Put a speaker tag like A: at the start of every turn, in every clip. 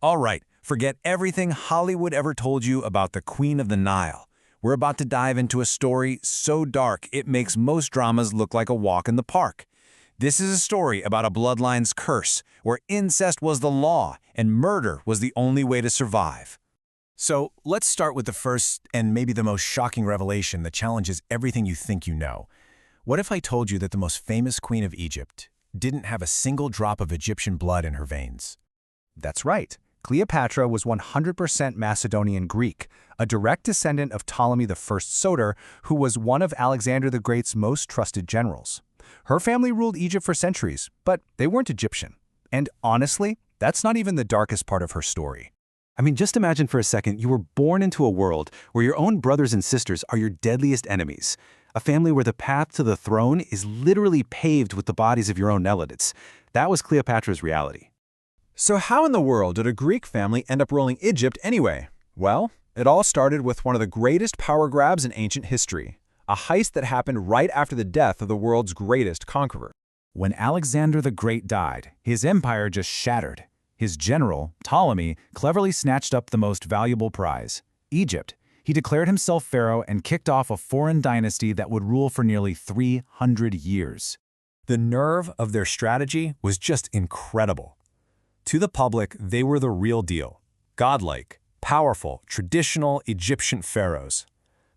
A: All right, forget everything Hollywood ever told you about the Queen of the Nile. We're about to dive into a story so dark it makes most dramas look like a walk in the park. This is a story about a bloodline's curse, where incest was the law and murder was the only way to survive.
B: So let's start with the first and maybe the most shocking revelation that challenges everything you think you know. What if I told you that the most famous queen of Egypt didn't have a single drop of Egyptian blood in her veins?
C: That's right. Cleopatra was 100% Macedonian Greek, a direct descendant of Ptolemy I Soter, who was one of Alexander the Great's most trusted generals. Her family ruled Egypt for centuries, but they weren't Egyptian. And honestly, that's not even the darkest part of her story.
D: I mean, just imagine for a second you were born into a world where your own brothers and sisters are your deadliest enemies. A family where the path to the throne is literally paved with the bodies of your own nelidates. That was Cleopatra's reality.
E: So how in the world did a Greek family end up ruling Egypt anyway? Well, it all started with one of the greatest power grabs in ancient history, a heist that happened right after the death of the world's greatest conqueror.
A: When Alexander the Great died, his empire just shattered. His general, Ptolemy, cleverly snatched up the most valuable prize, Egypt. He declared himself pharaoh and kicked off a foreign dynasty that would rule for nearly 300 years.
B: The nerve of their strategy was just incredible. To the public, they were the real deal. Godlike, powerful, traditional Egyptian pharaohs.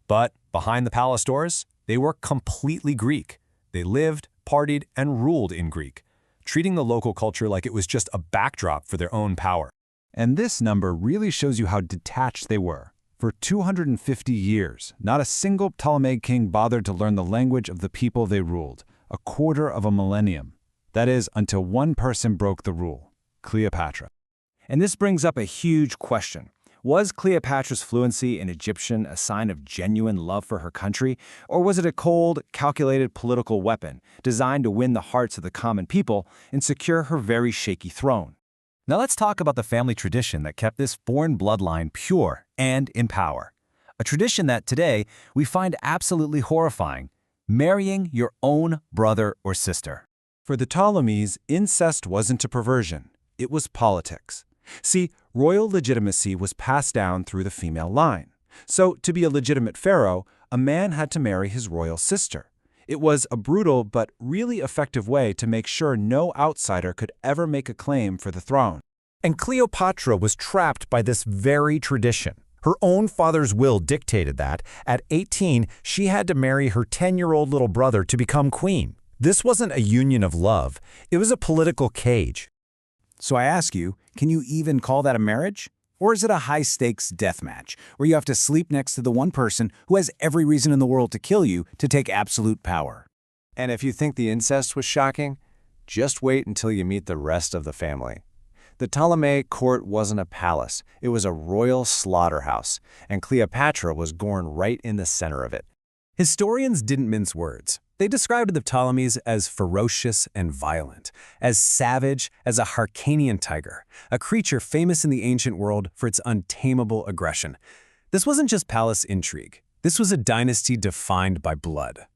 B: But behind the palace doors, they were completely Greek. They lived, partied, and ruled in Greek, treating the local culture like it was just a backdrop for their own power.
E: And this number really shows you how detached they were. For 250 years, not a single Ptolemaic king bothered to learn the language of the people they ruled, a quarter of a millennium. That is, until one person broke the rule, Cleopatra.
F: And this brings up a huge question. Was Cleopatra's fluency in Egyptian a sign of genuine love for her country, or was it a cold, calculated political weapon designed to win the hearts of the common people and secure her very shaky throne?
A: Now let's talk about the family tradition that kept this foreign bloodline pure and in power. A tradition that today we find absolutely horrifying: marrying your own brother or sister.
E: For the Ptolemies, incest wasn't a perversion, it was politics. See, royal legitimacy was passed down through the female line. So, to be a legitimate pharaoh, a man had to marry his royal sister. It was a brutal but really effective way to make sure no outsider could ever make a claim for the throne.
B: And Cleopatra was trapped by this very tradition. Her own father's will dictated that, at 18, she had to marry her 10-year-old little brother to become queen. This wasn't a union of love, it was a political cage.
A: So I ask you, can you even call that a marriage? Or is it a high-stakes death match, where you have to sleep next to the one person who has every reason in the world to kill you to take absolute power?
G: And if you think the incest was shocking, just wait until you meet the rest of the family. The Ptolemaic court wasn't a palace, it was a royal slaughterhouse, and Cleopatra was born right in the center of it.
F: Historians didn't mince words. They described the Ptolemies as ferocious and violent, as savage as a Hyrcanian tiger, a creature famous in the ancient world for its untamable aggression. This wasn't just palace intrigue. This was a dynasty defined by blood.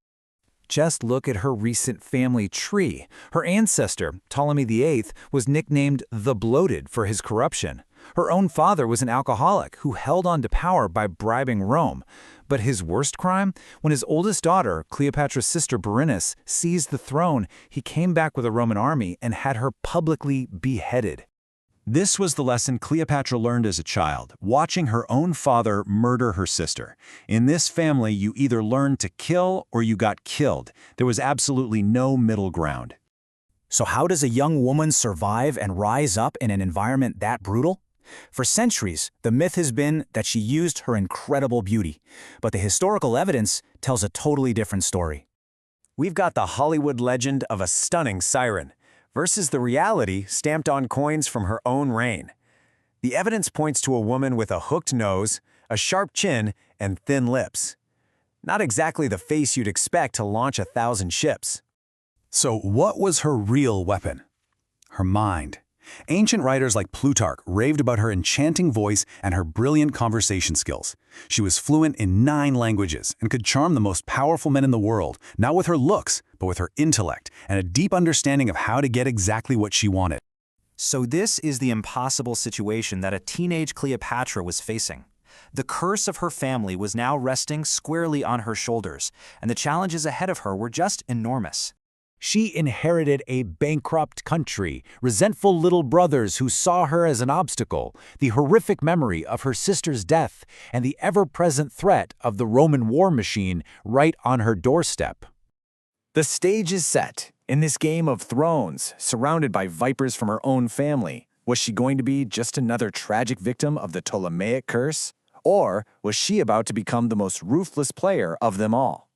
C: Just look at her recent family tree. Her ancestor, Ptolemy VIII, was nicknamed the Bloated for his corruption. Her own father was an alcoholic who held on to power by bribing Rome. But his worst crime? When his oldest daughter, Cleopatra's sister Berenice, seized the throne, he came back with a Roman army and had her publicly beheaded.
E: This was the lesson Cleopatra learned as a child, watching her own father murder her sister. In this family, you either learned to kill or you got killed. There was absolutely no middle ground.
C: So how does a young woman survive and rise up in an environment that brutal? For centuries, the myth has been that she used her incredible beauty, but the historical evidence tells a totally different story.
B: We've got the Hollywood legend of a stunning siren versus the reality stamped on coins from her own reign. The evidence points to a woman with a hooked nose, a sharp chin, and thin lips. Not exactly the face you'd expect to launch 1,000 ships.
D: So what was her real weapon? Her mind. Ancient writers like Plutarch raved about her enchanting voice and her brilliant conversation skills. She was fluent in 9 languages and could charm the most powerful men in the world, not with her looks, but with her intellect and a deep understanding of how to get exactly what she wanted.
H: So this is the impossible situation that a teenage Cleopatra was facing. The curse of her family was now resting squarely on her shoulders, and the challenges ahead of her were just enormous.
C: She inherited a bankrupt country, resentful little brothers who saw her as an obstacle, the horrific memory of her sister's death, and the ever-present threat of the Roman war machine right on her doorstep.
A: The stage is set. In this Game of Thrones, surrounded by vipers from her own family, was she going to be just another tragic victim of the Ptolemaic curse? Or was she about to become the most ruthless player of them all?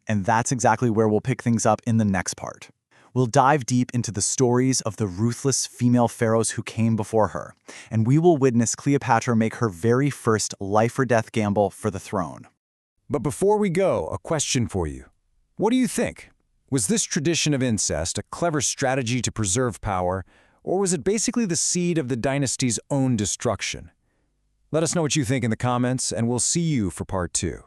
I: And that's exactly where we'll pick things up in the next part. We'll dive deep into the stories of the ruthless female pharaohs who came before her, and we will witness Cleopatra make her very first life-or-death gamble for the throne.
E: But before we go, a question for you. What do you think? Was this tradition of incest a clever strategy to preserve power, or was it basically the seed of the dynasty's own destruction? Let us know what you think in the comments, and we'll see you for part 2.